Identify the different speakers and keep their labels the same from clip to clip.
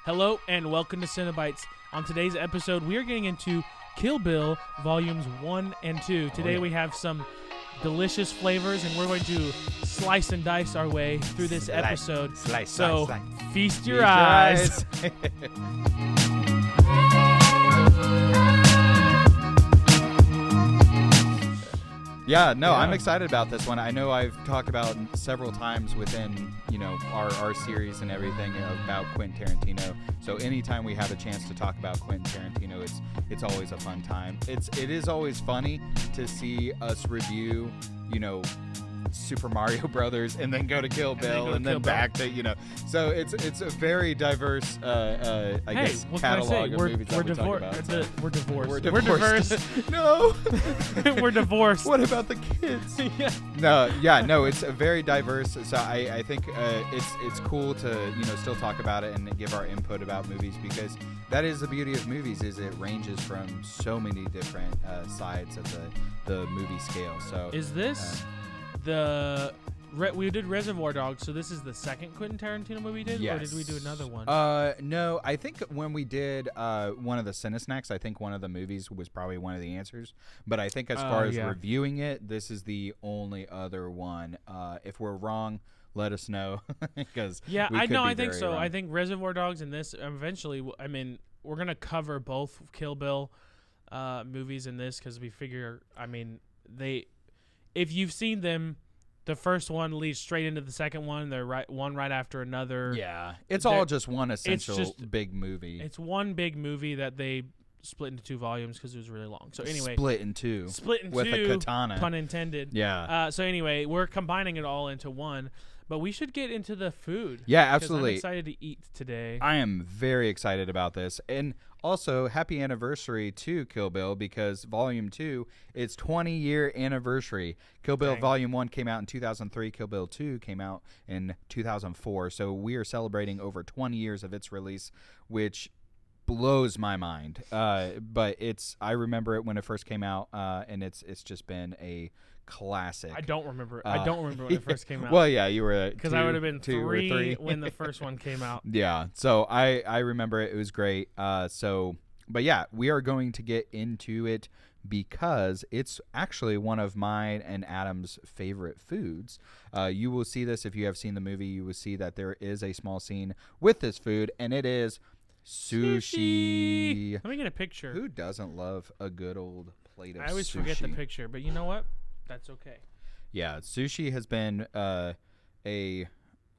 Speaker 1: Hello and welcome to CineBites. On today's episode, we are getting into Kill Bill Volumes 1 and 2. Today we have some delicious flavors, and we're going to slice and dice our way through this episode.
Speaker 2: Slice.
Speaker 1: Feast your eyes.
Speaker 2: Yeah, I'm excited about this one. I know I've talked about several times within, our series and everything about Quentin Tarantino. So anytime we have a chance to talk about Quentin Tarantino, it's always a fun time. It is always funny to see us review, Super Mario Brothers and then go to Kill Bill and then back to, so it's a very diverse catalog of movies that we talk about.
Speaker 1: We're divorced.
Speaker 2: We're divorced. No.
Speaker 1: We're divorced.
Speaker 2: What about the kids? No, it's a very diverse. So I think it's cool to still talk about it and give our input about movies, because that is the beauty of movies, is it ranges from so many different sides of the movie scale. So
Speaker 1: is this we did Reservoir Dogs, so this is the second Quentin Tarantino movie we did?
Speaker 2: Yes.
Speaker 1: Or did we do another one?
Speaker 2: No, I think when we did one of the Cinesnacks, I think one of the movies was probably one of the answers. But I think as far as reviewing it, this is the only other one. If we're wrong, let us know. Because
Speaker 1: I think so. Wrong. I think Reservoir Dogs and this eventually, we're going to cover both Kill Bill movies in this, because we figure, if you've seen them, the first one leads straight into the second one. They're one right after another.
Speaker 2: Yeah, it's all just one essential big movie.
Speaker 1: It's one big movie that they split into 2 volumes because it was really long. So anyway,
Speaker 2: split in two with a katana,
Speaker 1: pun intended.
Speaker 2: Yeah.
Speaker 1: So anyway, we're combining it all into one. But we should get into the food.
Speaker 2: Yeah, absolutely.
Speaker 1: I'm excited to eat today.
Speaker 2: I am very excited about this. And also, happy anniversary to Kill Bill, because Volume 2, it's 20-year anniversary. Kill Bill Volume 1 came out in 2003. Kill Bill 2 came out in 2004. So we are celebrating over 20 years of its release, which blows my mind. But I remember it when it first came out, and it's just been a classic.
Speaker 1: I don't remember when it first came out.
Speaker 2: Well, yeah, you were
Speaker 1: because I would have been 3 when the first one came out.
Speaker 2: Yeah, so I remember it. It was great. But yeah, we are going to get into it because it's actually one of mine and Adam's favorite foods. You will see this if you have seen the movie. You will see that there is a small scene with this food, and it is sushi.
Speaker 1: Let me get a picture.
Speaker 2: Who doesn't love a good old plate of sushi?
Speaker 1: I always forget the picture, but you know what? That's okay.
Speaker 2: Yeah, sushi has been a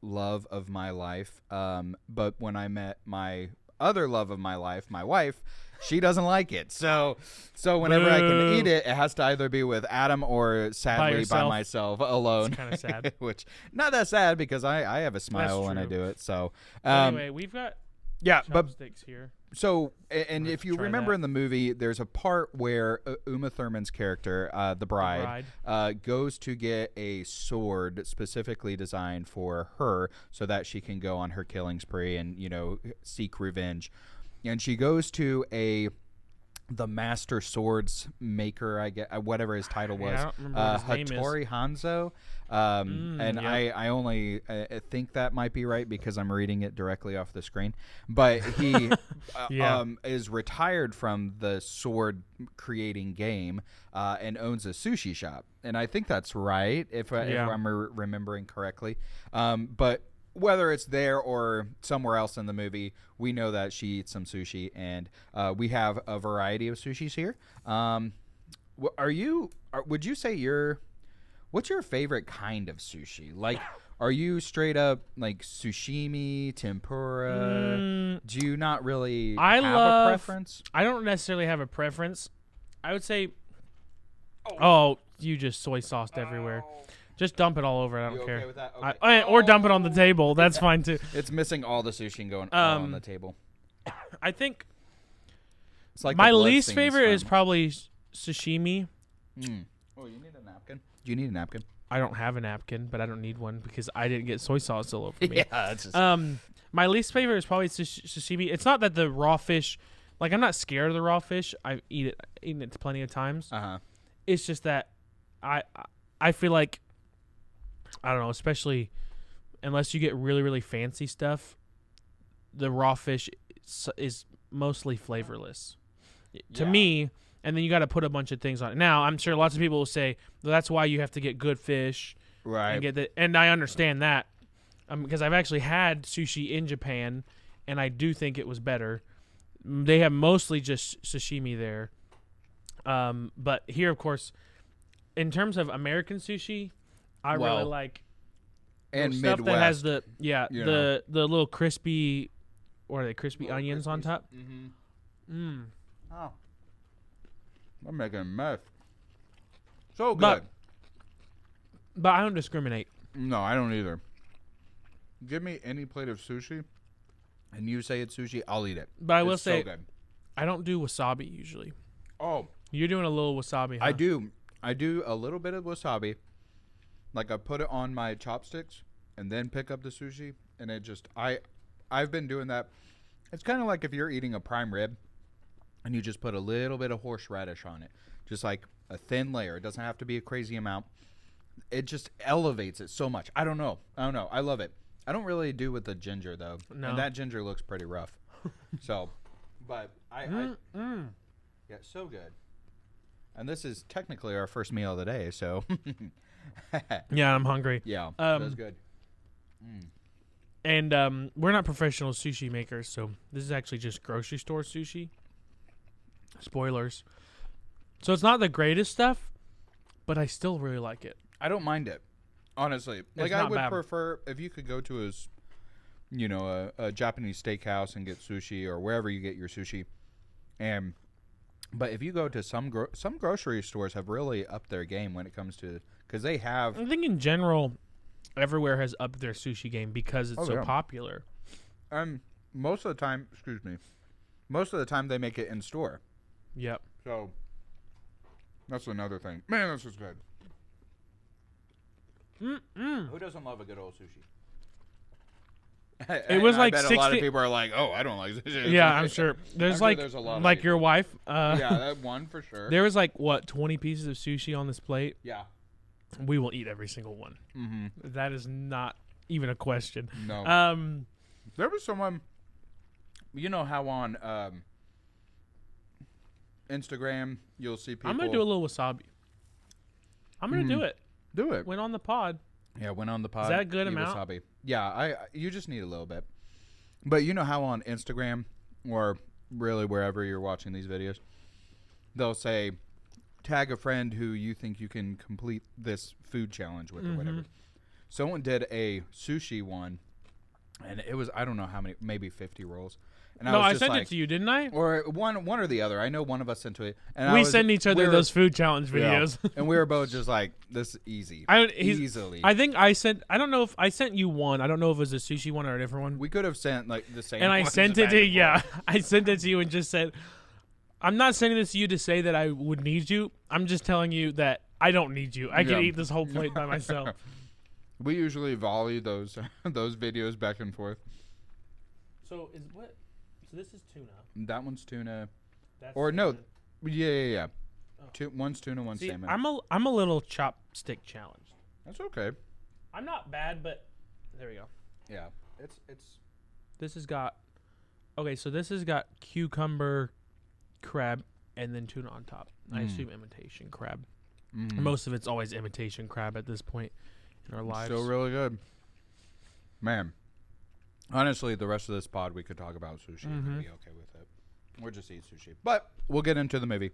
Speaker 2: love of my life. But when I met my other love of my life, my wife, she doesn't like it. So whenever I can eat it, it has to either be with Adam or sadly by myself alone.
Speaker 1: It's kind of sad.
Speaker 2: Which not that sad, because I have a smile when I do it. So
Speaker 1: anyway, we've got chopsticks here.
Speaker 2: So, and if you remember in the movie, there's a part where Uma Thurman's character, the bride, goes to get a sword specifically designed for her so that she can go on her killing spree and, seek revenge. And she goes to the master swords maker, I guess, whatever his title was,
Speaker 1: I don't remember what his name is.
Speaker 2: Hanzo. I only think that might be right because I'm reading it directly off the screen. But he is retired from the sword creating game and owns a sushi shop. And I think that's right, if I'm remembering correctly. But whether it's there or somewhere else in the movie, we know that she eats some sushi, and we have a variety of sushis here. Would you say what's your favorite kind of sushi? Like, are you straight up like sushimi, tempura? Do you not really have a preference?
Speaker 1: I don't necessarily have a preference. I would say, you just soy sauced everywhere. Just dump it all over. I don't care.
Speaker 2: Okay with that? Okay.
Speaker 1: Or dump it on the table. That's fine too.
Speaker 2: It's missing all the sushi and going all on the table.
Speaker 1: I think
Speaker 2: it's like
Speaker 1: my least favorite is probably sashimi.
Speaker 2: Oh, you need a napkin? Do you need a napkin?
Speaker 1: I don't have a napkin, but I don't need one because I didn't get soy sauce all over me.
Speaker 2: Yeah, that's just...
Speaker 1: my least favorite is probably sashimi. It's not that the raw fish, like, I'm not scared of the raw fish. I've eaten it plenty of times. It's just that I feel like, I don't know, especially unless you get really, really fancy stuff, the raw fish is mostly flavorless to me. And then you got to put a bunch of things on it. Now, I'm sure lots of people will say, well, that's why you have to get good fish.
Speaker 2: Right.
Speaker 1: And I understand that because I've actually had sushi in Japan, and I do think it was better. They have mostly just sashimi there. But here, of course, in terms of American sushi, I really like
Speaker 2: and
Speaker 1: stuff
Speaker 2: Midwest,
Speaker 1: that has the little crispy, or are they crispy onions on top?
Speaker 2: Mm-hmm. Oh. I'm making a mess. So good.
Speaker 1: But I don't discriminate.
Speaker 2: No, I don't either. Give me any plate of sushi, and you say it's sushi, I'll eat it.
Speaker 1: But I will
Speaker 2: It's
Speaker 1: say,
Speaker 2: so good.
Speaker 1: I don't do wasabi usually.
Speaker 2: Oh.
Speaker 1: You're doing a little wasabi, huh?
Speaker 2: I do. I do a little bit of wasabi. Like, I put it on my chopsticks and then pick up the sushi, and it just... I've been doing that. It's kind of like if you're eating a prime rib, and you just put a little bit of horseradish on it. Just like a thin layer. It doesn't have to be a crazy amount. It just elevates it so much. I don't know. I love it. I don't really do with the ginger, though.
Speaker 1: No.
Speaker 2: And that ginger looks pretty rough. So, but yeah, so good. And this is technically our first meal of the day, so.
Speaker 1: Yeah, I'm hungry.
Speaker 2: Yeah, that's good.
Speaker 1: And we're not professional sushi makers, so this is actually just grocery store sushi. Spoilers. So it's not the greatest stuff, but I still really like it.
Speaker 2: I don't mind it, honestly. Like, I would prefer if you could go to a Japanese steakhouse and get sushi, or wherever you get your sushi. But if you go to some grocery stores have really upped their game when it comes to, because they have.
Speaker 1: I think in general, everywhere has upped their sushi game because it's so popular.
Speaker 2: Most of the time they make it in store.
Speaker 1: Yep.
Speaker 2: So that's another thing. Man, this is good. Who doesn't love a good old sushi?
Speaker 1: It was like
Speaker 2: I bet
Speaker 1: 60.
Speaker 2: A lot of people are like, "Oh, I don't like sushi."
Speaker 1: Yeah, I'm sure. There's
Speaker 2: there's a lot of
Speaker 1: like
Speaker 2: people.
Speaker 1: your wife.
Speaker 2: Yeah, that one for sure.
Speaker 1: There was 20 pieces of sushi on this plate.
Speaker 2: Yeah.
Speaker 1: We will eat every single one.
Speaker 2: Mm-hmm.
Speaker 1: That is not even a question.
Speaker 2: No. There was someone. You know how on Instagram you'll see people.
Speaker 1: I'm gonna do a little wasabi. I'm gonna do it.
Speaker 2: Do it.
Speaker 1: Went on the pod.
Speaker 2: Yeah, went on the pod.
Speaker 1: Is that a good amount?
Speaker 2: Wasabi. Yeah, you just need a little bit. But you know how on Instagram, or really wherever you're watching these videos, they'll say, tag a friend who you think you can complete this food challenge with, or whatever. Someone did a sushi one, and it was, I don't know how many, maybe 50 rolls. And
Speaker 1: I sent it to you, didn't I?
Speaker 2: Or one or the other. I know one of us sent to it. And
Speaker 1: we send each other those food challenge videos.
Speaker 2: Yeah, and we were both just like, this is easy. Easily.
Speaker 1: I think I don't know if I sent you one. I don't know if it was a sushi one or a different one.
Speaker 2: We could have sent like the same
Speaker 1: and
Speaker 2: one.
Speaker 1: I sent it to I sent it to you and just said, I'm not sending this to you to say that I would need you. I'm just telling you that I don't need you. I can eat this whole plate by myself.
Speaker 2: We usually volley those videos back and forth.
Speaker 1: So this is tuna.
Speaker 2: That one's tuna.
Speaker 1: That's
Speaker 2: no, yeah. Oh. One's tuna, one's salmon.
Speaker 1: I'm a little chopstick challenged.
Speaker 2: That's okay.
Speaker 1: I'm not bad, but there we go.
Speaker 2: Yeah, it's.
Speaker 1: This has got cucumber, crab, and then tuna on top. I assume imitation crab. Most of it's always imitation crab at this point in our lives.
Speaker 2: Still really good, man. Honestly, the rest of this pod we could talk about sushi and be okay with it. We'll just eat sushi, but we'll get into the movie.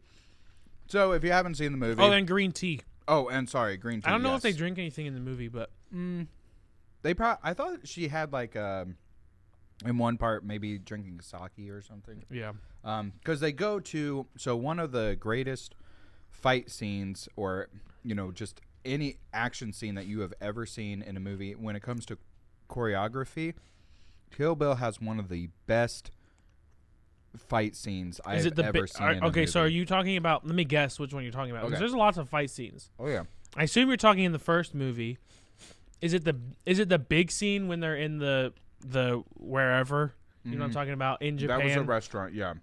Speaker 2: So, if you haven't seen the movie,
Speaker 1: and green tea.
Speaker 2: Oh, and sorry, green tea.
Speaker 1: I don't know if they drink anything in the movie, but
Speaker 2: they I thought she had like in one part maybe drinking sake or something.
Speaker 1: Yeah.
Speaker 2: Because they go to one of the greatest fight scenes, or just any action scene that you have ever seen in a movie when it comes to choreography. Kill Bill has one of the best fight scenes I've ever seen in a movie.
Speaker 1: So are you talking about, let me guess which one you're talking about. Because there's lots of fight scenes.
Speaker 2: Oh, yeah.
Speaker 1: I assume you're talking in the first movie. Is it the big scene when they're in the wherever? You know what I'm talking about? In Japan?
Speaker 2: That was a restaurant, yeah.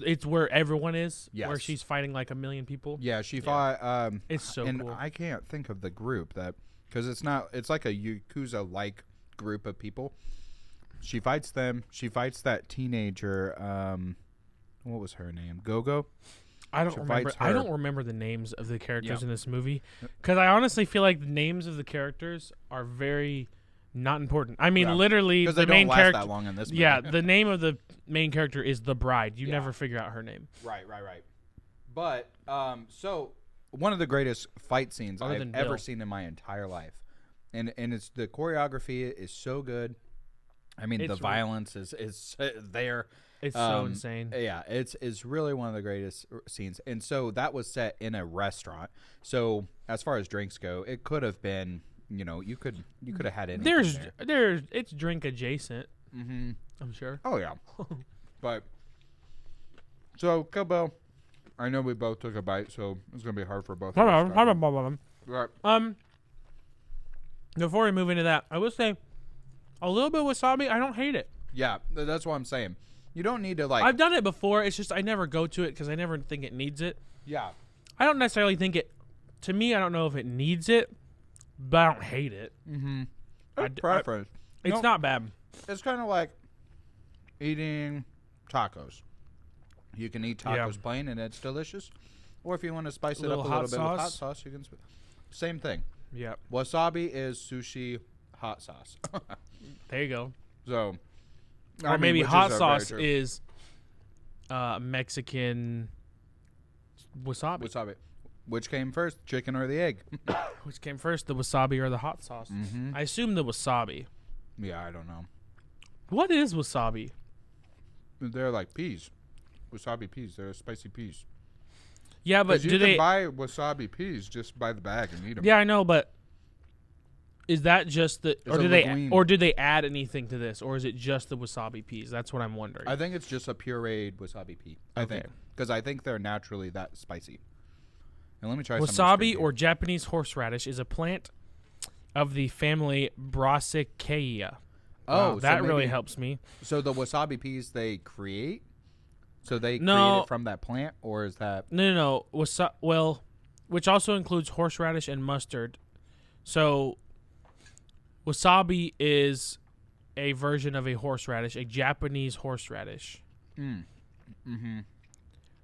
Speaker 1: It's where everyone is?
Speaker 2: Yes.
Speaker 1: Where she's fighting like 1 million people?
Speaker 2: Yeah, she fought...
Speaker 1: it's so
Speaker 2: and
Speaker 1: cool.
Speaker 2: I can't think of the group that... because it's like a Yakuza-like group of people. She fights them. She fights that teenager. What was her name? Gogo.
Speaker 1: I don't remember. I don't remember the names of the characters in this movie because I honestly feel like the names of the characters are very not important. I mean, literally, the main character. That long in this movie. Yeah, the name of the main character is the bride. You never figure out her name.
Speaker 2: Right. But so one of the greatest fight scenes I've ever seen in my entire life, and it's the choreography is so good. I mean, the violence is there.
Speaker 1: It's so insane.
Speaker 2: Yeah, it's really one of the greatest scenes. And so that was set in a restaurant. So as far as drinks go, it could have been, you could have had anything
Speaker 1: it's drink adjacent.
Speaker 2: Mm-hmm.
Speaker 1: I'm sure.
Speaker 2: Oh yeah. But so Kill Bill, I know we both took a bite, so it's gonna be hard for both of us.
Speaker 1: Right. Before we move into that, I will say a little bit of wasabi. I don't hate it.
Speaker 2: Yeah, that's what I'm saying. You don't need to like.
Speaker 1: I've done it before. It's just I never go to it because I never think it needs it.
Speaker 2: Yeah.
Speaker 1: I don't necessarily think it. To me, I don't know if it needs it, but I don't hate it.
Speaker 2: Mm-hmm. Preference.
Speaker 1: It's not bad.
Speaker 2: It's kind of like eating tacos. You can eat tacos plain and it's delicious, or if you want to spice it up a little bit with hot sauce, you can. Same thing.
Speaker 1: Yeah.
Speaker 2: Wasabi is sushi hot sauce.
Speaker 1: There you go.
Speaker 2: So.
Speaker 1: Or maybe hot sauce is Mexican wasabi.
Speaker 2: Wasabi. Which came first, chicken or the egg?
Speaker 1: Which came first, the wasabi or the hot sauce?
Speaker 2: Mm-hmm.
Speaker 1: I assume the wasabi.
Speaker 2: Yeah, I don't know.
Speaker 1: What is wasabi?
Speaker 2: They're like peas. Wasabi peas. They're spicy peas.
Speaker 1: Yeah, but
Speaker 2: you can buy wasabi peas just by the bag and eat them.
Speaker 1: Yeah, I know, but is that just the, or do they add anything to this, or is it just the wasabi peas? That's what I'm wondering.
Speaker 2: I think it's just a pureed wasabi pea. I think because I think they're naturally that spicy. And let me try
Speaker 1: wasabi or Japanese horseradish is a plant of the family Brassicaceae. Oh, wow, that really helps me.
Speaker 2: So the wasabi peas they create, so they create it from that plant, or is that
Speaker 1: no? Well, which also includes horseradish and mustard. So. Wasabi is a version of a horseradish, a Japanese horseradish.
Speaker 2: Mm-hmm.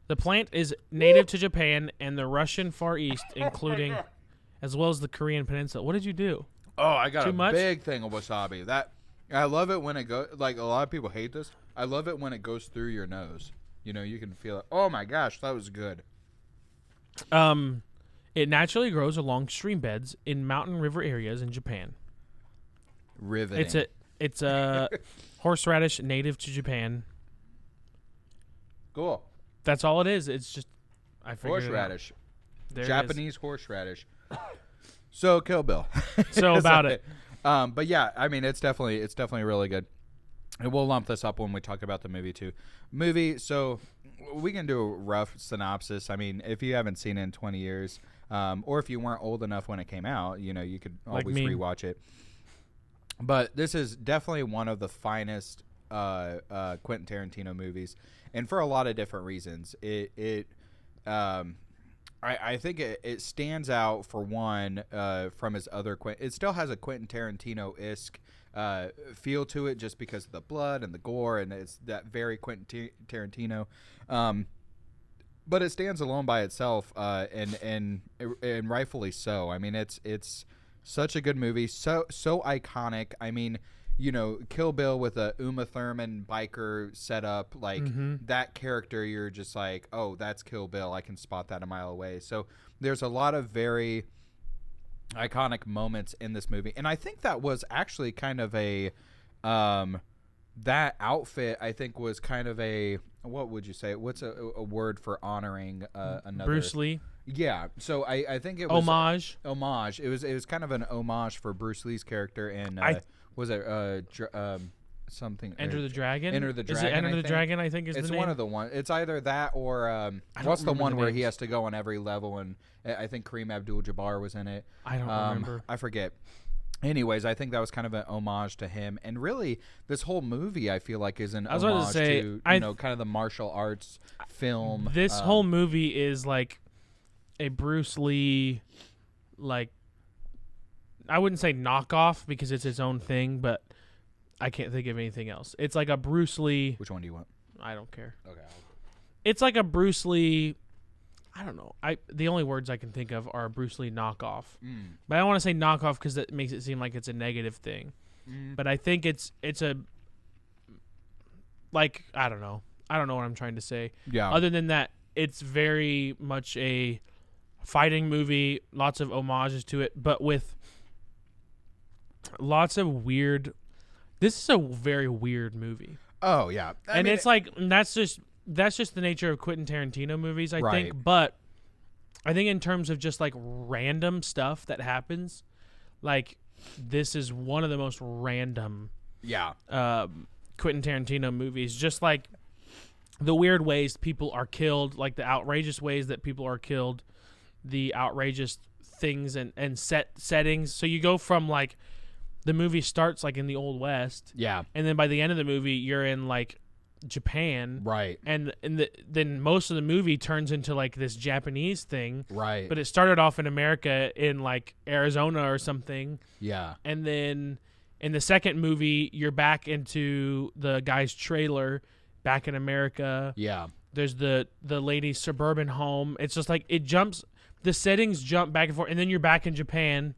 Speaker 1: The plant is native to Japan and the Russian Far East, including as well as the Korean Peninsula. What did you do?
Speaker 2: Oh, I got big thing of wasabi. I love it when it goes. Like a lot of people hate this. I love it when it goes through your nose. You can feel it. Oh my gosh, that was good.
Speaker 1: It naturally grows along stream beds in mountain river areas in Japan.
Speaker 2: Riveting.
Speaker 1: It's a horseradish native to Japan.
Speaker 2: Cool.
Speaker 1: That's all it is. It's just
Speaker 2: horseradish. Japanese horseradish. So Kill Bill.
Speaker 1: So about it.
Speaker 2: But yeah, I mean it's definitely really good. And we'll lump this up when we talk about the movie too. So we can do a rough synopsis. I mean, if you haven't seen it in 20 years, or if you weren't old enough when it came out, you could always rewatch it. But this is definitely one of the finest Quentin Tarantino movies, and for a lot of different reasons. I think it stands out for one from his other It still has a Quentin Tarantino-esque feel to it, just because of the blood and the gore, and it's that very Quentin Tarantino. But it stands alone by itself, and rightfully so. I mean, it's such a good movie, so iconic. I mean, Kill Bill with a Uma Thurman biker setup, like that character, you're just like, oh, that's Kill Bill. I can spot that a mile away. So there's a lot of very iconic moments in this movie, and I think that was actually kind of a that outfit. I think was kind of a, what would you say? What's a word for honoring another? Bruce
Speaker 1: Lee.
Speaker 2: Yeah, so I think it was
Speaker 1: homage.
Speaker 2: It was kind of an homage for Bruce Lee's character, and was it something?
Speaker 1: Enter the Dragon.
Speaker 2: Enter the Dragon.
Speaker 1: Is it Enter the Dragon? I think is
Speaker 2: it's
Speaker 1: the name.
Speaker 2: One of the one. It's either that or what's the one where he has to go on every level, and I think Kareem Abdul-Jabbar was in it.
Speaker 1: I don't remember.
Speaker 2: I forget. Anyways, I think that was kind of an homage to him, and really, this whole movie I feel like is an homage to kind of the martial arts film.
Speaker 1: This whole movie is like a Bruce Lee, like I wouldn't say knockoff because it's its own thing, but I can't think of anything else. It's like a Bruce Lee.
Speaker 2: Which one do you want?
Speaker 1: I don't care.
Speaker 2: Okay.
Speaker 1: It's like a Bruce Lee. I don't know. The only words I can think of are Bruce Lee knockoff. But I don't want to say knockoff because that makes it seem like it's a negative thing. But I think it's a like I don't know. I don't know what I'm trying to say.
Speaker 2: Yeah.
Speaker 1: Other than that, it's very much a fighting movie. Lots of homages to it, but with lots of weird. This is a very weird movie.
Speaker 2: Oh yeah,
Speaker 1: it's like that's just the nature of Quentin Tarantino movies, I
Speaker 2: Right.
Speaker 1: think. But I think in terms of just like random stuff that happens, like this is one of the most random
Speaker 2: yeah,
Speaker 1: Quentin Tarantino movies. Just like the weird ways people are killed, like the outrageous ways that people are killed, the outrageous things and settings. So you go from like the movie starts like in the Old West,
Speaker 2: yeah,
Speaker 1: and then by the end of the movie you're in like Japan,
Speaker 2: right,
Speaker 1: and then most of the movie turns into like this Japanese thing,
Speaker 2: right.
Speaker 1: but it started off in America in like Arizona or something,
Speaker 2: Yeah,
Speaker 1: and then in the second movie you're back into the guy's trailer back in America.
Speaker 2: yeah,
Speaker 1: There's the lady's suburban home. It's just like it jumps, the settings jump back and forth, and then you're back in Japan.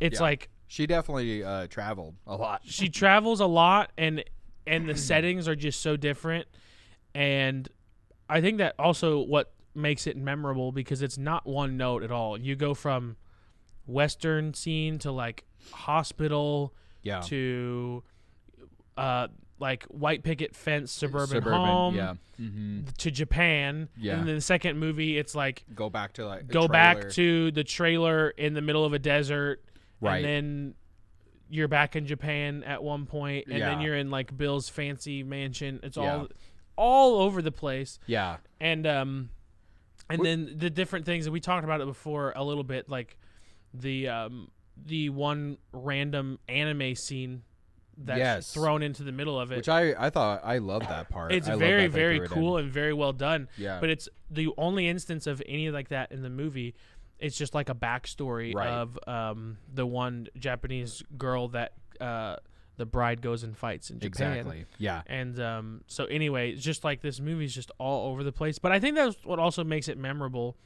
Speaker 1: It's
Speaker 2: Yeah.
Speaker 1: like
Speaker 2: she definitely traveled a lot.
Speaker 1: she travels a lot, and the settings are just so different. And I think that also what makes it memorable because it's not one note at all. You go from Western scene to like hospital
Speaker 2: Yeah,
Speaker 1: to like white picket fence suburban home,
Speaker 2: yeah,
Speaker 1: to Japan.
Speaker 2: Yeah.
Speaker 1: And then the second movie it's like
Speaker 2: go back to like the
Speaker 1: go
Speaker 2: trailer.
Speaker 1: back to the trailer in the middle of a desert,
Speaker 2: Right.
Speaker 1: and then you're back in Japan at one point, and then
Speaker 2: Yeah.
Speaker 1: you're in like Bill's fancy mansion. It's
Speaker 2: Yeah.
Speaker 1: all over the place,
Speaker 2: Yeah,
Speaker 1: and then the different things that we talked about it before a little bit, like the one random anime scene that's
Speaker 2: Yes.
Speaker 1: thrown into the middle of it.
Speaker 2: which I thought I love that part.
Speaker 1: It's
Speaker 2: I love
Speaker 1: very,
Speaker 2: that they
Speaker 1: very
Speaker 2: threw it
Speaker 1: cool
Speaker 2: in.
Speaker 1: and very well done.
Speaker 2: Yeah,
Speaker 1: But it's the only instance of any like that in the movie. It's just like a backstory
Speaker 2: Right.
Speaker 1: of the one Japanese girl that the bride goes and fights in Japan.
Speaker 2: exactly. Yeah,
Speaker 1: And so anyway, it's just like this movie's just all over the place. But I think that's what also makes it memorable,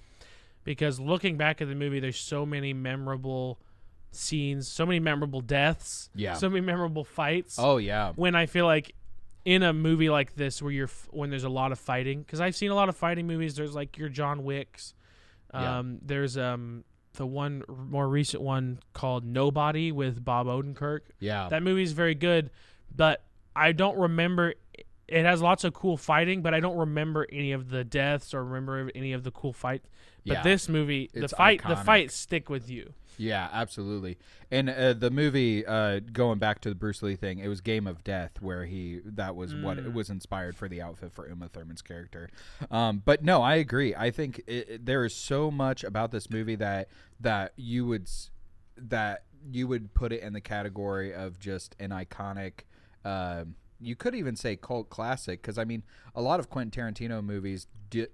Speaker 1: because looking back at the movie, there's so many memorable scenes, so many memorable deaths,
Speaker 2: Yeah.
Speaker 1: so many memorable fights.
Speaker 2: oh yeah,
Speaker 1: When I feel like in a movie like this where when there's a lot of fighting, because I've seen a lot of fighting movies. There's like your John Wicks.
Speaker 2: Yeah.
Speaker 1: There's the one more recent one called Nobody with Bob Odenkirk.
Speaker 2: yeah,
Speaker 1: That movie is very good, but I don't remember. It has lots of cool fighting, but I don't remember any of the deaths or remember any of the cool fights. But
Speaker 2: Yeah.
Speaker 1: this movie, the
Speaker 2: It's
Speaker 1: fights
Speaker 2: iconic.
Speaker 1: stick with you.
Speaker 2: Yeah, absolutely. And the movie, going back to the Bruce Lee thing, it was Game of Death, where that was what it was inspired for the outfit for Uma Thurman's character. But no, I agree. I think there is so much about this movie that you would put it in the category of just an iconic. You could even say cult classic, because I mean, a lot of Quentin Tarantino movies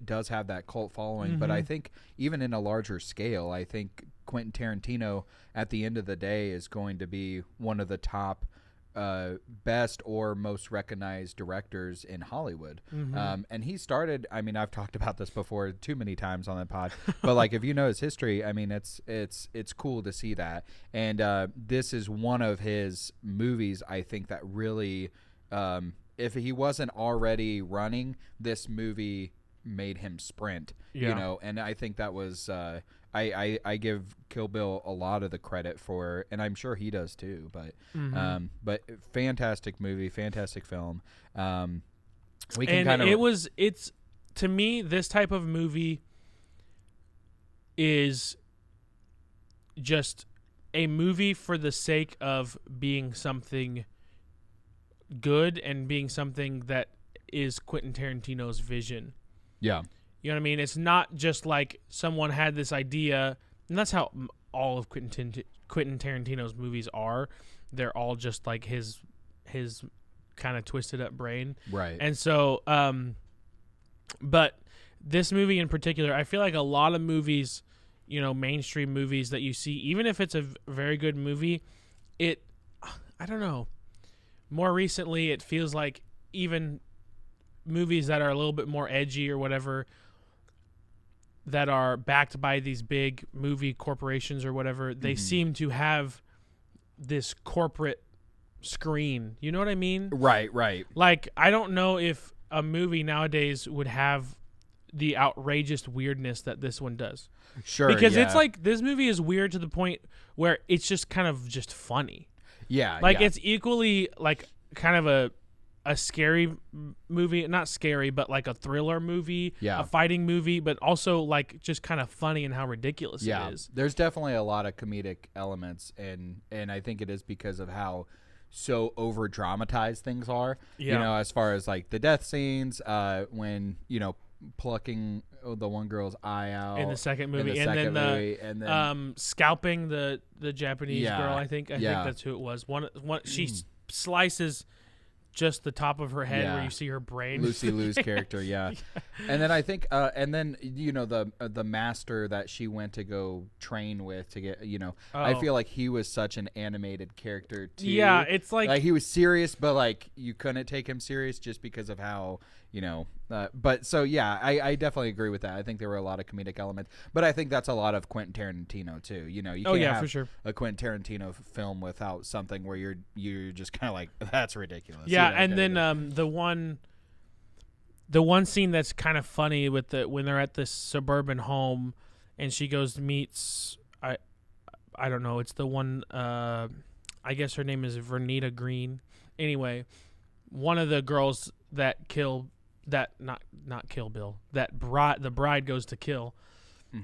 Speaker 2: does have that cult following, but I think even in a larger scale, I think Quentin Tarantino at the end of the day is going to be one of the top best or most recognized directors in Hollywood. And he started, I mean, I've talked about this before too many times on the pod, but like if you know his history, I mean, it's cool to see that. And this is one of his movies, I think, that really, if he wasn't already running, this movie made him sprint,
Speaker 1: Yeah.
Speaker 2: you know, and I think that was, I give Kill Bill a lot of the credit for, and I'm sure he does too, but fantastic movie, fantastic film. We can kind of,
Speaker 1: it's to me, this type of movie is just a movie for the sake of being something good and being something that is Quentin Tarantino's vision.
Speaker 2: yeah,
Speaker 1: You know what I mean? It's not just like someone had this idea, and that's how all of Quentin Tarantino's movies are. They're all just like his kind of twisted up brain.
Speaker 2: right.
Speaker 1: And so, but this movie in particular, I feel like a lot of movies mainstream movies that you see, even if it's a very good movie, I don't know. More recently, it feels like even movies that are a little bit more edgy or whatever, that are backed by these big movie corporations or whatever, they seem to have this corporate screen. You know what I mean?
Speaker 2: Right.
Speaker 1: Like, I don't know if a movie nowadays would have the outrageous weirdness that this one does.
Speaker 2: Sure.
Speaker 1: Because it's like, this movie is weird to the point where it's just kind of just funny.
Speaker 2: Yeah.
Speaker 1: Like, it's equally like kind of a scary movie, not scary, but like a thriller movie, a fighting movie, but also like just kind of funny and how ridiculous it is.
Speaker 2: There's definitely a lot of comedic elements, and I think it is because of how so over dramatized things are. As far as like the death scenes, when plucking the one girl's eye out
Speaker 1: in the second movie, and then scalping the Japanese girl. I think that's who it was. One she slices just the top of her head where you see her brain.
Speaker 2: Lucy Liu's character, And then I think, and then the master that she went to go train with to get, I feel like he was such an animated character too.
Speaker 1: Yeah, it's like
Speaker 2: he was serious, but like you couldn't take him serious just because of how but so I definitely agree with that. I think there were a lot of comedic elements, but I think that's a lot of Quentin Tarantino too. You can't have
Speaker 1: for sure.
Speaker 2: a Quentin Tarantino film without something where you're just kind of like, that's ridiculous.
Speaker 1: Yeah, and then the one scene that's kind of funny with when they're at this suburban home, and she goes to meets I don't know, it's the one I guess her name is Vernita Green. Anyway, one of the girls that not Kill Bill, the bride goes to kill,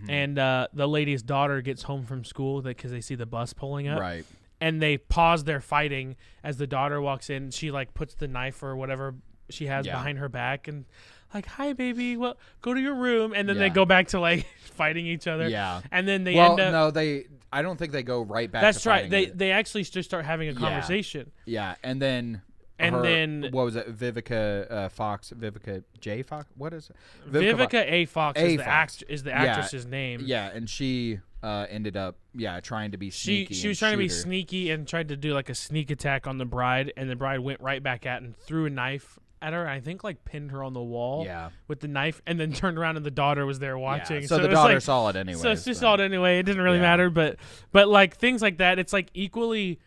Speaker 1: and the lady's daughter gets home from school because they see the bus pulling up,
Speaker 2: right?
Speaker 1: And they pause their fighting as the daughter walks in. She like puts the knife or whatever she has behind her back and like, "Hi, baby. Well, go to your room." And then they go back to like fighting each other.
Speaker 2: Yeah.
Speaker 1: And then they end up.
Speaker 2: No, I don't think they go right back.
Speaker 1: That's
Speaker 2: to
Speaker 1: right.
Speaker 2: It.
Speaker 1: They actually just start having a conversation.
Speaker 2: Yeah, and then.
Speaker 1: Then
Speaker 2: what was it? Vivica Fox, Vivica J. Fox. What is it?
Speaker 1: Vivica A. Fox is the actress's name.
Speaker 2: Yeah, and she ended up trying to be sneaky.
Speaker 1: She was trying to be sneaky and tried to do like a sneak attack on the bride, and the bride went right back at and threw a knife at her. I think like pinned her on the wall with the knife, and then turned around and the daughter was there watching.
Speaker 2: Yeah, so the daughter saw it anyway.
Speaker 1: So she saw it anyway. It didn't really matter, but like things like that, it's like equally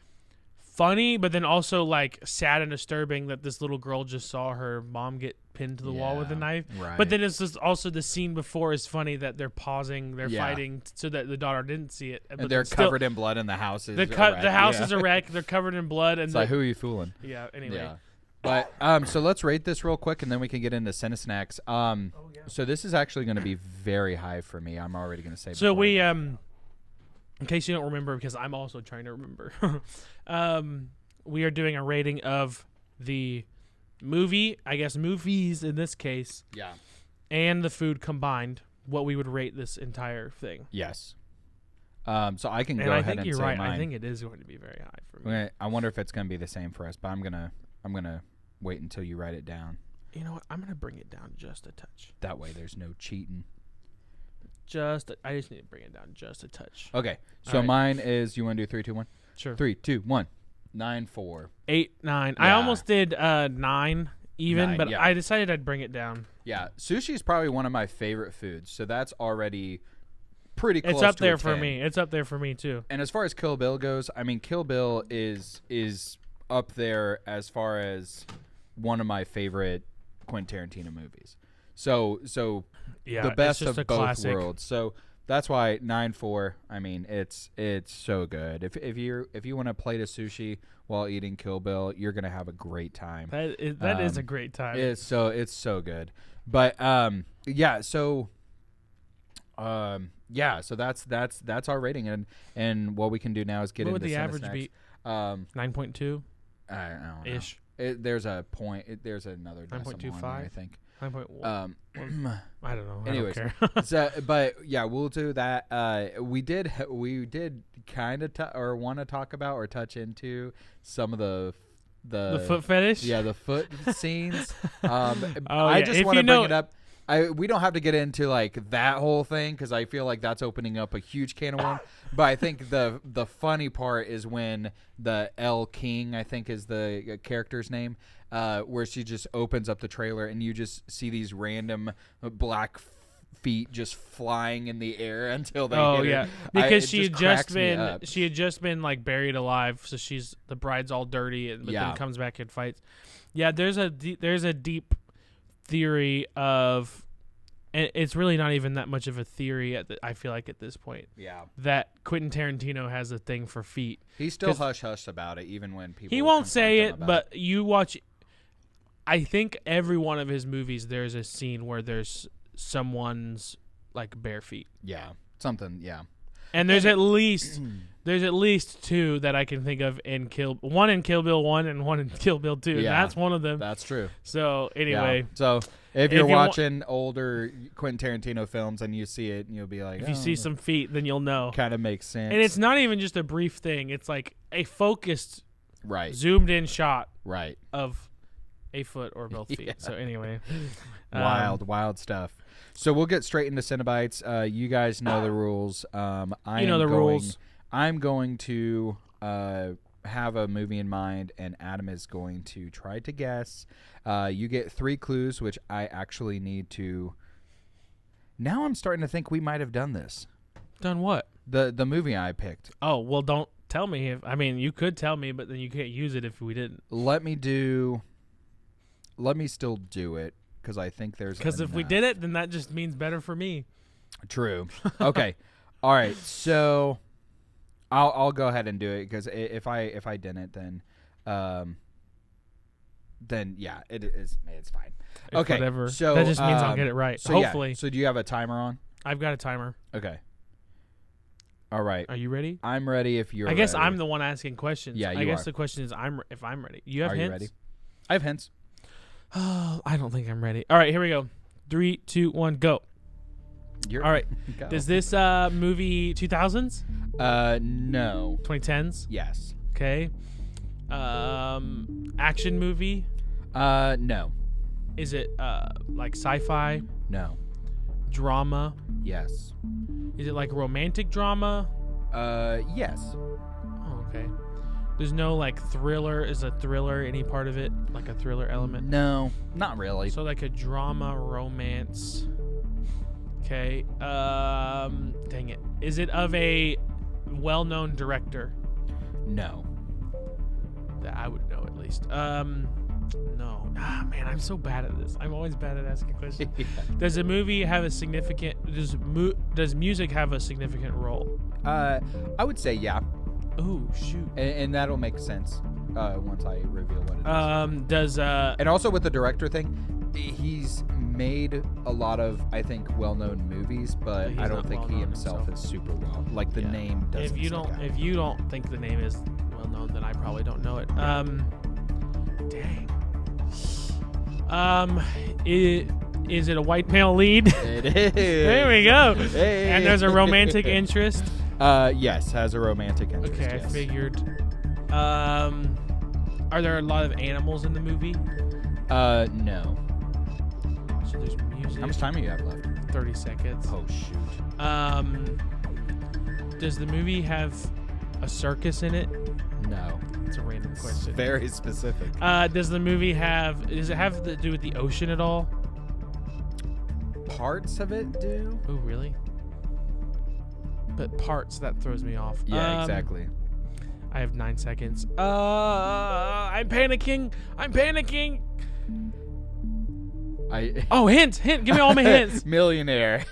Speaker 1: funny, but then also like sad and disturbing that this little girl just saw her mom get pinned to the wall with a knife.
Speaker 2: Right.
Speaker 1: But then it's just also the scene before is funny that they're pausing, they're fighting so that the daughter didn't see it.
Speaker 2: And they're covered in blood, and the house is
Speaker 1: the house is a wreck. They're covered in blood, and
Speaker 2: it's like, who are you fooling?
Speaker 1: Yeah. Anyway.
Speaker 2: Yeah. But so let's rate this real quick, and then we can get into Cinesnacks. So this is actually going to be very high for me. I'm already going to say.
Speaker 1: So we in case you don't remember, because I'm also trying to remember, we are doing a rating of the movie, I guess movies in this case, and the food combined, what we would rate this entire thing.
Speaker 2: Yes. So I can go ahead and say mine.
Speaker 1: I think you're right. I think it is going to be very high for me.
Speaker 2: I wonder if it's going to be the same for us, but I'm gonna wait until you write it down.
Speaker 1: You know what? I'm gonna bring it down just a touch.
Speaker 2: That way, there's no cheating.
Speaker 1: I just need to bring it down just a touch.
Speaker 2: Okay. So mine is. You want to do 3, 2, 1?
Speaker 1: Sure.
Speaker 2: 3, 2, 1. 9, 4.
Speaker 1: 8, 9. Yeah. I almost did 9 even, but I decided I'd bring it down.
Speaker 2: Yeah, sushi is probably one of my favorite foods, so that's already pretty close.
Speaker 1: It's up
Speaker 2: to
Speaker 1: there
Speaker 2: a
Speaker 1: for
Speaker 2: 10.
Speaker 1: me. It's up there for me too.
Speaker 2: And as far as Kill Bill goes, I mean, Kill Bill is up there as far as one of my favorite Quentin Tarantino movies. So the best of both
Speaker 1: classic.
Speaker 2: worlds. So that's why 9-4. I mean, it's so good. If you want to plate a sushi while eating Kill Bill, you're gonna have a great time.
Speaker 1: That is a great time.
Speaker 2: It's so good. But so that's our rating, and what we can do now is get
Speaker 1: into
Speaker 2: the
Speaker 1: average
Speaker 2: Cinesnacks.
Speaker 1: be. 9.2.
Speaker 2: I don't know.
Speaker 1: Ish.
Speaker 2: There's a point. There's another
Speaker 1: 9.25.
Speaker 2: I think.
Speaker 1: 9.1. I don't know.
Speaker 2: Anyways,
Speaker 1: I don't care.
Speaker 2: so but yeah, we'll do that. We did kind of want to talk about or touch into some of the
Speaker 1: foot fetish.
Speaker 2: Yeah, the foot scenes.
Speaker 1: I
Speaker 2: just want to bring it up. we don't have to get into like that whole thing because I feel like that's opening up a huge can of worms. But I think the funny part is when the Elle King, I think is the character's name, where she just opens up the trailer and you just see these random black feet just flying in the air until they hit her.
Speaker 1: Because she had just been like buried alive, so the bride's all dirty, but then comes back and fights. Yeah, there's a deep theory of, and it's really not even that much of a theory I feel like at this point.
Speaker 2: Yeah,
Speaker 1: that Quentin Tarantino has a thing for feet.
Speaker 2: He's still hush about it, even when people.
Speaker 1: He won't say it, but you watch. I think every one of his movies, there's a scene where there's someone's like bare feet.
Speaker 2: Yeah, something. Yeah,
Speaker 1: and there's at least two that I can think of in Kill Bill 1 and one in Kill Bill 2.
Speaker 2: Yeah,
Speaker 1: that's one of them.
Speaker 2: That's true.
Speaker 1: So anyway,
Speaker 2: so if you're watching older Quentin Tarantino films and you see it, you'll be like,
Speaker 1: if you see some feet, then you'll know.
Speaker 2: Kind of makes sense.
Speaker 1: And it's not even just a brief thing; it's like a focused,
Speaker 2: zoomed
Speaker 1: in shot,
Speaker 2: of
Speaker 1: a foot or both feet. So anyway,
Speaker 2: wild stuff. So we'll get straight into CineBites. You guys know the rules.
Speaker 1: Rules.
Speaker 2: I'm going to have a movie in mind, and Adam is going to try to guess. You get 3 clues, which I actually need to. Now I'm starting to think we might have done this.
Speaker 1: Done what?
Speaker 2: The movie I picked.
Speaker 1: Oh, well, don't tell me. You could tell me, but then you can't use it if we didn't.
Speaker 2: Let me still do it. Because I think there's
Speaker 1: because if we did it, then that just means better for me.
Speaker 2: True. Okay. All right. So I'll go ahead and do it because if I didn't, then yeah, it's fine. Okay.
Speaker 1: Whatever.
Speaker 2: So
Speaker 1: that just means I'll get it right.
Speaker 2: So
Speaker 1: hopefully.
Speaker 2: Yeah. So do you have a timer on?
Speaker 1: I've got a timer.
Speaker 2: Okay. All right.
Speaker 1: Are you ready?
Speaker 2: I'm ready. If you're.
Speaker 1: I guess
Speaker 2: ready.
Speaker 1: I'm the one asking questions.
Speaker 2: Yeah,
Speaker 1: I guess the question is if I'm ready. You have hints?
Speaker 2: You ready? I have hints.
Speaker 1: Oh, I don't think I'm ready. All right, here we go. 3, 2, 1, go. All right.
Speaker 2: Go.
Speaker 1: Is this movie 2000s?
Speaker 2: No.
Speaker 1: 2010s?
Speaker 2: Yes.
Speaker 1: Okay. Action movie?
Speaker 2: No.
Speaker 1: Is it like sci-fi?
Speaker 2: No.
Speaker 1: Drama?
Speaker 2: Yes.
Speaker 1: Is it like romantic drama?
Speaker 2: Yes.
Speaker 1: Oh, okay. There's no like thriller. Is a thriller any part of it? Like a thriller element?
Speaker 2: No, not really.
Speaker 1: So like a drama, romance. Okay. Dang it. Is it of a well-known director?
Speaker 2: No.
Speaker 1: That I would know at least. No. Ah, man, I'm so bad at this. I'm always bad at asking questions.
Speaker 2: Yeah.
Speaker 1: Does a movie have a significant? Does music have a significant role?
Speaker 2: I would say yeah.
Speaker 1: Ooh, shoot.
Speaker 2: And that'll make sense once I reveal what it is.
Speaker 1: And
Speaker 2: also with the director thing, he's made a lot of, I think, well-known movies, but I don't think he himself is super well. Like the name doesn't.
Speaker 1: If you don't think the name is well-known, then I probably don't know it. Dang. Is it a white male lead?
Speaker 2: It is.
Speaker 1: There we go.
Speaker 2: Hey.
Speaker 1: And there's a romantic interest.
Speaker 2: Yes, has a romantic interest.
Speaker 1: Okay,
Speaker 2: yes.
Speaker 1: I figured. Are there a lot of animals in the movie?
Speaker 2: No.
Speaker 1: So there's music.
Speaker 2: How much time do you have left?
Speaker 1: 30 seconds.
Speaker 2: Oh shoot.
Speaker 1: Does the movie have a circus in it?
Speaker 2: No.
Speaker 1: It's a random question.
Speaker 2: Very specific.
Speaker 1: Does it have to do with the ocean at all?
Speaker 2: Parts of it do.
Speaker 1: Oh, really? But parts, that throws me off.
Speaker 2: Yeah, exactly.
Speaker 1: I have 9 seconds. I'm panicking. Hint. Give me all my hints.
Speaker 2: Millionaire.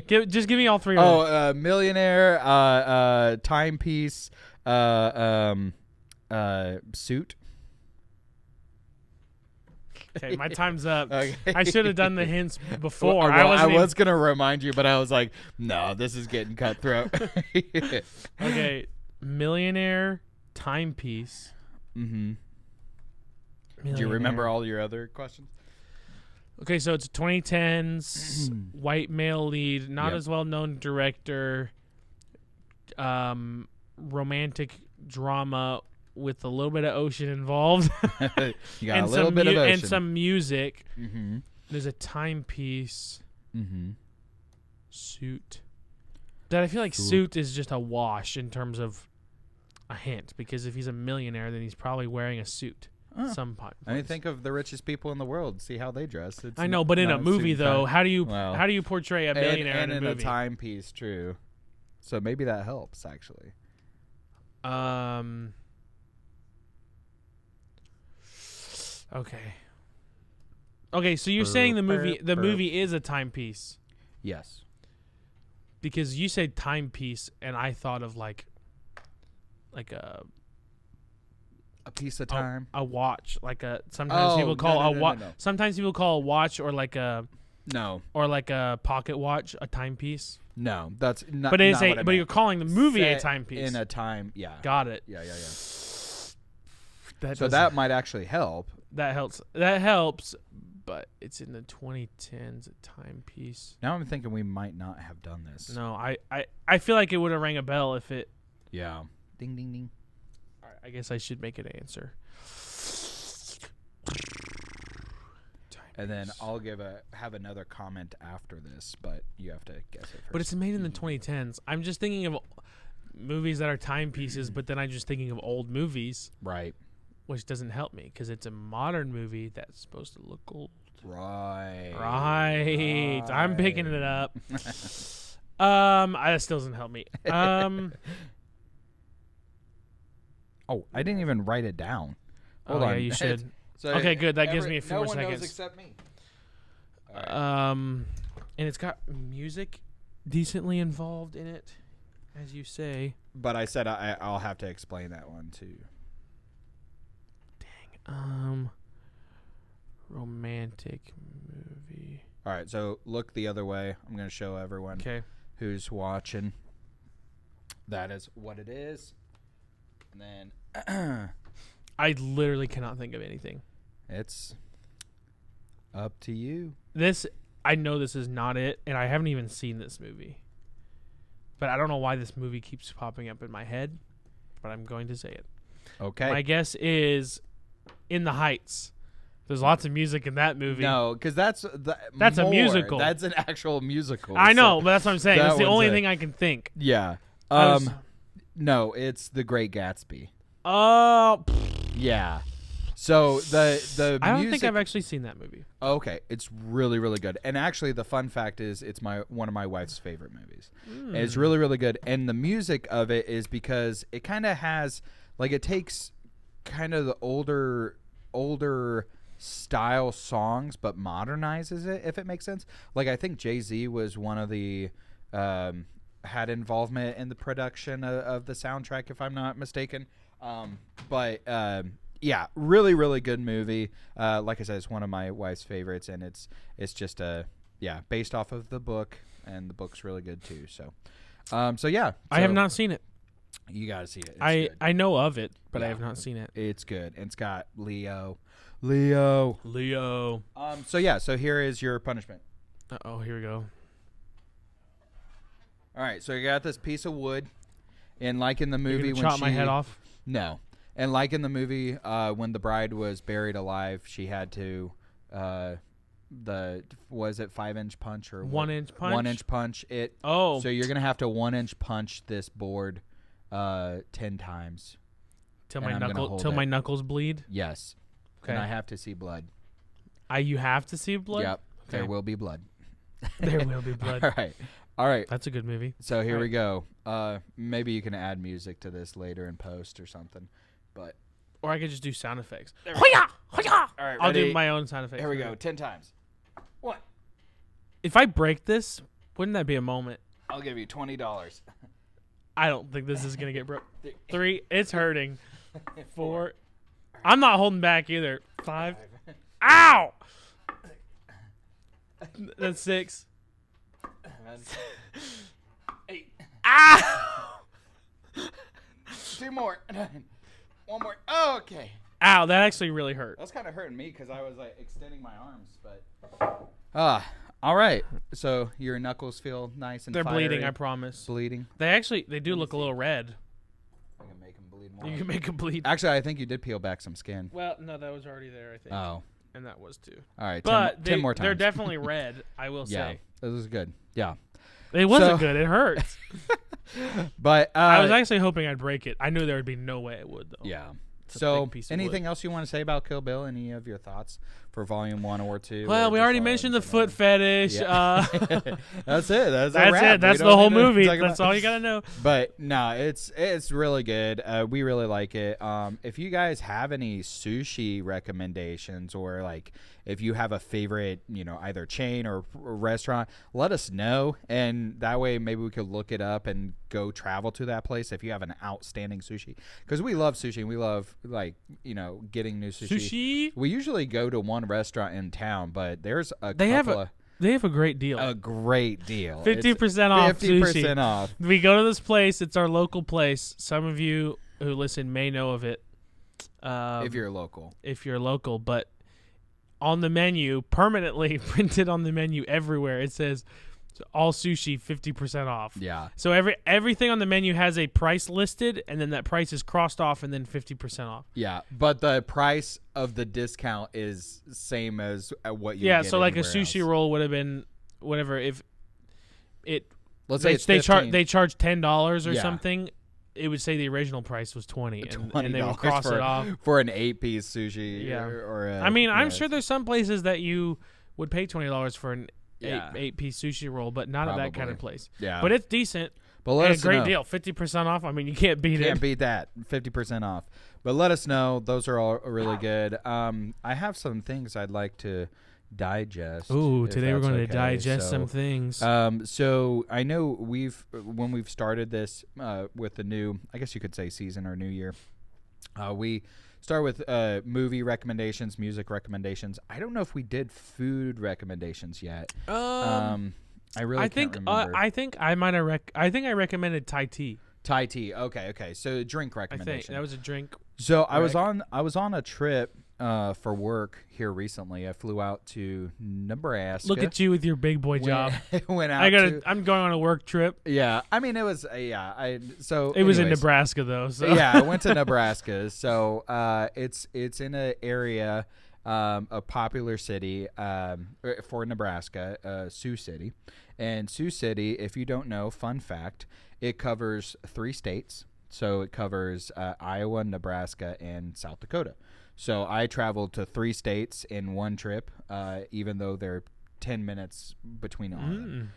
Speaker 1: Just give me all 3 of them.
Speaker 2: Millionaire, timepiece, suit.
Speaker 1: Okay, my time's up. Okay. I should have done the hints before.
Speaker 2: Well, I was going to remind you, but I was like, no, this is getting cutthroat.
Speaker 1: Okay, millionaire, timepiece.
Speaker 2: Mm-hmm. Do you remember all your other questions?
Speaker 1: Okay, so it's 2010s, white male lead, not as well-known director, romantic drama with a little bit of ocean involved.
Speaker 2: You got a little bit of ocean.
Speaker 1: And some music.
Speaker 2: Mm-hmm.
Speaker 1: There's a timepiece.
Speaker 2: Mm-hmm.
Speaker 1: Suit. That I feel like suit is just a wash in terms of a hint, because if he's a millionaire, then he's probably wearing a suit. Some point.
Speaker 2: I mean, think of the richest people in the world. See how they dress.
Speaker 1: I know, but in a movie though, how do you portray a millionaire
Speaker 2: and
Speaker 1: in a movie?
Speaker 2: In a timepiece, true. So maybe that helps actually.
Speaker 1: Okay. Okay, so you're saying the movie is a timepiece.
Speaker 2: Yes.
Speaker 1: Because you said timepiece, and I thought of like a
Speaker 2: piece of time,
Speaker 1: a watch, like a sometimes people call sometimes people call a watch or like a pocket watch a timepiece.
Speaker 2: No, that's not.
Speaker 1: But it's but you're calling the movie a timepiece
Speaker 2: in a time. Yeah.
Speaker 1: Got it.
Speaker 2: Yeah. That might actually help.
Speaker 1: That helps. But it's in the 2010s, a timepiece.
Speaker 2: Now I'm thinking we might not have done this.
Speaker 1: No, I feel like it would have rang a bell if it.
Speaker 2: Yeah. Ding, ding, ding.
Speaker 1: All right, I guess I should make an answer.
Speaker 2: And then I'll have another comment after this, but you have to guess it first.
Speaker 1: But it's made in the 2010s. I'm just thinking of movies that are timepieces, but then I'm just thinking of old movies.
Speaker 2: Right.
Speaker 1: Which doesn't help me because it's a modern movie that's supposed to look old.
Speaker 2: Right.
Speaker 1: I'm picking it up. That still doesn't help me.
Speaker 2: Oh, I didn't even write it down. Hold on.
Speaker 1: Yeah, you should. Okay, good. That gives me a few more seconds. No one knows except me. Right. And it's got music decently involved in it, as you say.
Speaker 2: But I said I'll have to explain that one too.
Speaker 1: Romantic movie.
Speaker 2: All right, so look the other way. I'm going to show everyone who's watching. That is what it is. And then
Speaker 1: I literally cannot think of anything.
Speaker 2: It's up to you.
Speaker 1: I know this is not it, and I haven't even seen this movie. But I don't know why this movie keeps popping up in my head, but I'm going to say it.
Speaker 2: Okay.
Speaker 1: My guess is In the Heights. There's lots of music in that movie.
Speaker 2: No, because that's
Speaker 1: a musical.
Speaker 2: That's an actual musical.
Speaker 1: I know, but that's what I'm saying. That's the only thing I can think.
Speaker 2: Yeah. No, it's The Great Gatsby.
Speaker 1: Oh.
Speaker 2: Yeah. So the
Speaker 1: I don't
Speaker 2: music,
Speaker 1: think I've actually seen that movie.
Speaker 2: Okay, it's really, really good. And actually, the fun fact is, it's one of my wife's favorite movies. It's really, really good. And the music of it is because it kind of has, like, it takes kind of the older style songs, but modernizes it, if it makes sense. Like, I think Jay-Z was one of the had involvement in the production of the soundtrack, if I'm not mistaken. Yeah, really, really good movie. Like I said, it's one of my wife's favorites, and it's just based off of the book, and the book's really good too. So yeah.
Speaker 1: I have not seen it.
Speaker 2: You gotta see it.
Speaker 1: I know of it, but I have not seen it.
Speaker 2: It's good. And it's got Leo.
Speaker 1: So
Speaker 2: here is your punishment.
Speaker 1: Oh, here we go.
Speaker 2: All right, so you got this piece of wood, and like in the movie, when
Speaker 1: chop my head off.
Speaker 2: No. And like in the movie, when the bride was buried alive, she had to, was it 5-inch punch or
Speaker 1: 1-inch punch?
Speaker 2: 1-inch punch. So you're gonna have to 1-inch punch this board, 10 times.
Speaker 1: Till my knuckles bleed.
Speaker 2: Yes. Okay. And I have to see blood.
Speaker 1: You have to see blood.
Speaker 2: Yep. Okay. There will be blood.
Speaker 1: There will be blood.
Speaker 2: All right.
Speaker 1: That's a good movie.
Speaker 2: So here we go. Maybe you can add music to this later in post or something.
Speaker 1: Or I could just do sound effects.
Speaker 2: Hoya! Hoya! All right,
Speaker 1: I'll do my own sound effects.
Speaker 2: Here we go. 10 times. 1.
Speaker 1: If I break this, wouldn't that be a moment?
Speaker 2: I'll give you $20.
Speaker 1: I don't think this is going to get broke. 3. It's hurting. 4. I'm not holding back either. 5. Ow! That's 6.
Speaker 2: 8.
Speaker 1: Ow!
Speaker 2: 2 more. 1 more. Oh, okay.
Speaker 1: Ow, that actually really hurt.
Speaker 2: That's kind of hurting me because I was like extending my arms, but. All right. So your knuckles feel nice and
Speaker 1: They're
Speaker 2: fiery.
Speaker 1: bleeding, I promise.
Speaker 2: Bleeding.
Speaker 1: They do look a little red.
Speaker 2: I can make them bleed more.
Speaker 1: You can make them bleed.
Speaker 2: Actually, I think you did peel back some skin.
Speaker 1: Well, no, that was already there, I think.
Speaker 2: Oh.
Speaker 1: And that was too.
Speaker 2: All right.
Speaker 1: But
Speaker 2: 10 more times.
Speaker 1: They're definitely red, I will say.
Speaker 2: It was good. Yeah.
Speaker 1: It wasn't good. It hurts.
Speaker 2: But
Speaker 1: I was actually hoping I'd break it. I knew there would be no way it would, though.
Speaker 2: Yeah.
Speaker 1: It's a
Speaker 2: So,
Speaker 1: big piece of
Speaker 2: anything
Speaker 1: wood.
Speaker 2: else you want to say about Kill Bill? Any of your thoughts for Volume 1 or 2?
Speaker 1: Well, we already mentioned the foot fetish.
Speaker 2: Yeah. That's it. That's
Speaker 1: it. That's the whole movie. That's all you got to know.
Speaker 2: But, no, it's really good. We really like it. If you guys have any sushi recommendations or, like, if you have a favorite, either chain or restaurant, let us know. And that way maybe we could look it up and go travel to that place if you have an outstanding sushi. Because we love sushi and we love, like, getting new sushi. We usually go to one restaurant in town, but there's
Speaker 1: They have a great deal.
Speaker 2: A great deal.
Speaker 1: 50% off
Speaker 2: 50%
Speaker 1: sushi.
Speaker 2: off.
Speaker 1: We go to this place. It's our local place. Some of you who listen may know of it.
Speaker 2: If you're local.
Speaker 1: But on the menu, permanently printed on the menu everywhere, it says all sushi 50% off.
Speaker 2: Yeah.
Speaker 1: So everything on the menu has a price listed, and then that price is crossed off, and then 50% off.
Speaker 2: Yeah, but the price of the discount is same as what you get
Speaker 1: so like a
Speaker 2: anywhere
Speaker 1: sushi
Speaker 2: else.
Speaker 1: roll would have been whatever. If it
Speaker 2: Let's say
Speaker 1: they
Speaker 2: it's
Speaker 1: charge $10 or
Speaker 2: Yeah.
Speaker 1: something, it would say the original price was $20, and they would
Speaker 2: $20
Speaker 1: cross it off
Speaker 2: for an 8-piece sushi.
Speaker 1: Yeah.
Speaker 2: I'm
Speaker 1: sure there's some places that you would pay $20 for an
Speaker 2: Yeah.
Speaker 1: eight-piece sushi roll, but not at that kind of place.
Speaker 2: Yeah,
Speaker 1: But it's decent.
Speaker 2: But let
Speaker 1: and
Speaker 2: us
Speaker 1: a great
Speaker 2: know.
Speaker 1: deal, 50% off. I mean, you can't beat it.
Speaker 2: Can't beat that. 50% off. But let us know. Those are all really good. I have some things I'd like to digest.
Speaker 1: Ooh,
Speaker 2: if
Speaker 1: today we're
Speaker 2: that's
Speaker 1: going to
Speaker 2: okay.
Speaker 1: digest some things.
Speaker 2: So I know when we've started this with the new, I guess you could say season or new year, we start with movie recommendations, music recommendations. I don't know if we did food recommendations yet. I really can't remember.
Speaker 1: I think I might have. I think I recommended Thai tea.
Speaker 2: Thai tea. Okay. So drink
Speaker 1: I
Speaker 2: recommendation.
Speaker 1: think that was a drink.
Speaker 2: So I was on a trip for work here recently. I flew out to Nebraska.
Speaker 1: Look at you with your big boy job.
Speaker 2: Went out.
Speaker 1: I'm going on a work trip.
Speaker 2: Yeah, I mean it was.
Speaker 1: It was in Nebraska though. So.
Speaker 2: Yeah, I went to Nebraska. So it's in an area, a popular city for Nebraska, Sioux City. And Sioux City, if you don't know, fun fact, it covers 3 states. So it covers Iowa, Nebraska, and South Dakota. So I traveled to 3 states in one trip, even though they're 10 minutes between all of them.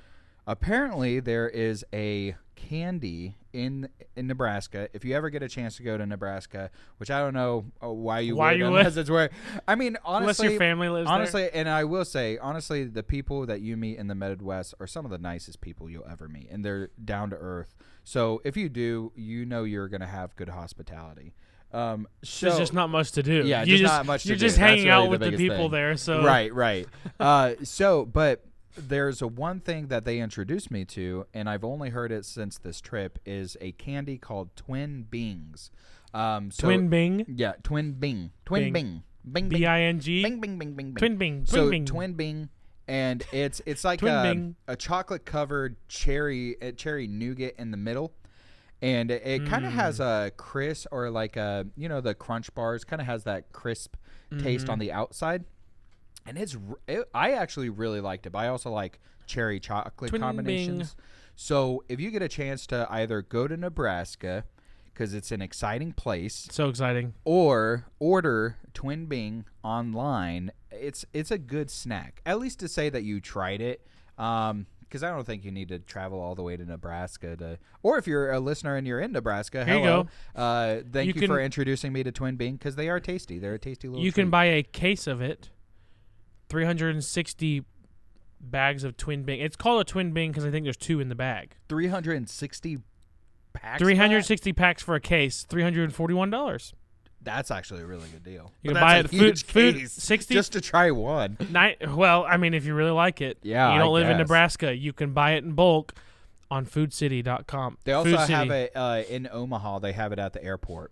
Speaker 2: Apparently, there is a candy in Nebraska. If you ever get a chance to go to Nebraska, which I don't know why you would, unless it's where. I mean, honestly,
Speaker 1: unless your family lives
Speaker 2: there. And I will say, honestly, the people that you meet in the Midwest are some of the nicest people you'll ever meet, and they're down to earth. So if you do, you're going to have good hospitality.
Speaker 1: There's just not much to do.
Speaker 2: Yeah, not much to do.
Speaker 1: You're just hanging out with the people there. So
Speaker 2: right. But there's one thing that they introduced me to, and I've only heard it since this trip, is a candy called Twin Bings.
Speaker 1: Twin Bing?
Speaker 2: Yeah, Twin Bing. Twin Bing. Bing.
Speaker 1: B-I-N-G?
Speaker 2: Bing, bing, bing, bing, bing.
Speaker 1: Twin Bing.
Speaker 2: So
Speaker 1: Bing.
Speaker 2: Twin Bing, and it's like
Speaker 1: Twin
Speaker 2: a chocolate-covered cherry nougat in the middle. And it kind of has a crisp, or like the Crunch Bars, kind of has that crisp taste on the outside. And I actually really liked it, but I also like cherry chocolate
Speaker 1: Twin
Speaker 2: combinations.
Speaker 1: Bing.
Speaker 2: So if you get a chance to either go to Nebraska, because it's an exciting place.
Speaker 1: So exciting.
Speaker 2: Or order Twin Bing online. It's a good snack, at least to say that you tried it. Because I don't think you need to travel all the way to Nebraska or if you're a listener and you're in Nebraska,
Speaker 1: Here
Speaker 2: hello.
Speaker 1: you go.
Speaker 2: Thank you for introducing me to Twin Bing, because they are tasty. They're a tasty little
Speaker 1: You
Speaker 2: treat.
Speaker 1: can buy a case of it, 360 bags of Twin Bing. It's called a Twin Bing because I think there's 2 in the bag.
Speaker 2: 360 packs.
Speaker 1: 360 packs for a case, $341.
Speaker 2: That's actually a really good deal.
Speaker 1: You
Speaker 2: But
Speaker 1: can buy
Speaker 2: that's
Speaker 1: it
Speaker 2: a huge
Speaker 1: food
Speaker 2: case
Speaker 1: 60
Speaker 2: just to try one.
Speaker 1: Well, I mean, if you really like it,
Speaker 2: Yeah,
Speaker 1: you don't
Speaker 2: I
Speaker 1: live in
Speaker 2: guess.
Speaker 1: Nebraska, you can buy it in bulk on foodcity.com.
Speaker 2: They also
Speaker 1: Food
Speaker 2: have
Speaker 1: City.
Speaker 2: it in Omaha. They have it at the airport.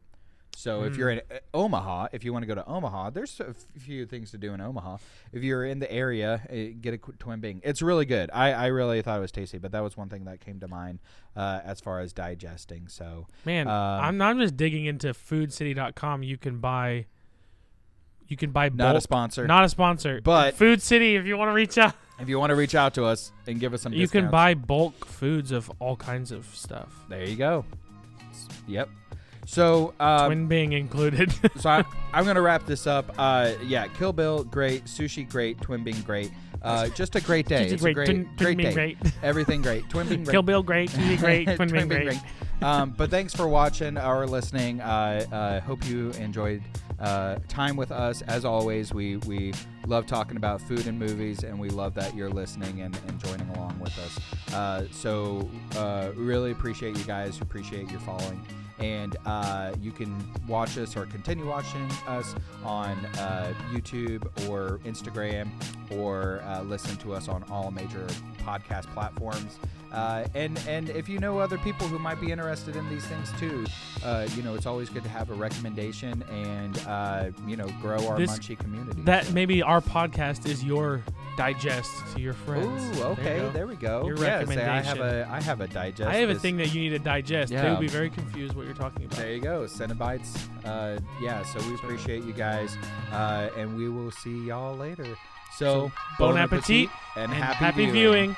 Speaker 2: So if you're in Omaha, if you want to go to Omaha, there's a few things to do in Omaha. If you're in the area, get a Twin Bing. It's really good. I really thought it was tasty, but that was one thing that came to mind as far as digesting. So
Speaker 1: Man, I'm just digging into foodcity.com. You can buy
Speaker 2: not
Speaker 1: bulk.
Speaker 2: a sponsor.
Speaker 1: Not a sponsor.
Speaker 2: But
Speaker 1: Food City, if you want to reach out.
Speaker 2: If you want to reach out to us and give us some
Speaker 1: You
Speaker 2: discounts.
Speaker 1: can buy bulk foods of all kinds of stuff.
Speaker 2: There you go. Yep. So,
Speaker 1: Twin being included.
Speaker 2: so I'm going to wrap this up. Yeah, Kill Bill, great. Sushi, great. Twin Being, great. Just a great day.
Speaker 1: Just a great
Speaker 2: great
Speaker 1: being
Speaker 2: day.
Speaker 1: great.
Speaker 2: Everything great. Twin Being, great.
Speaker 1: Kill Bill, great. Sushi, great. Twin being, great.
Speaker 2: But thanks for watching or listening. Hope you enjoyed time with us. As always, we love talking about food and movies, and we love that you're listening and joining along with us. So really appreciate you guys. Appreciate your following. And you can watch us or continue watching us on YouTube or Instagram, or listen to us on all major podcast platforms. And if you know other people who might be interested in these things too, it's always good to have a recommendation and grow our Munchie community.
Speaker 1: That maybe our podcast is your digest to your friends.
Speaker 2: Ooh, okay, there we go.
Speaker 1: Your
Speaker 2: yeah,
Speaker 1: recommendation.
Speaker 2: I have a digest.
Speaker 1: I have a thing that you need to digest.
Speaker 2: Yeah.
Speaker 1: They will be very confused what you're talking about.
Speaker 2: There you go, CineBites. So we appreciate you guys, and we will see y'all later. So
Speaker 1: bon appetit
Speaker 2: and
Speaker 1: happy viewing.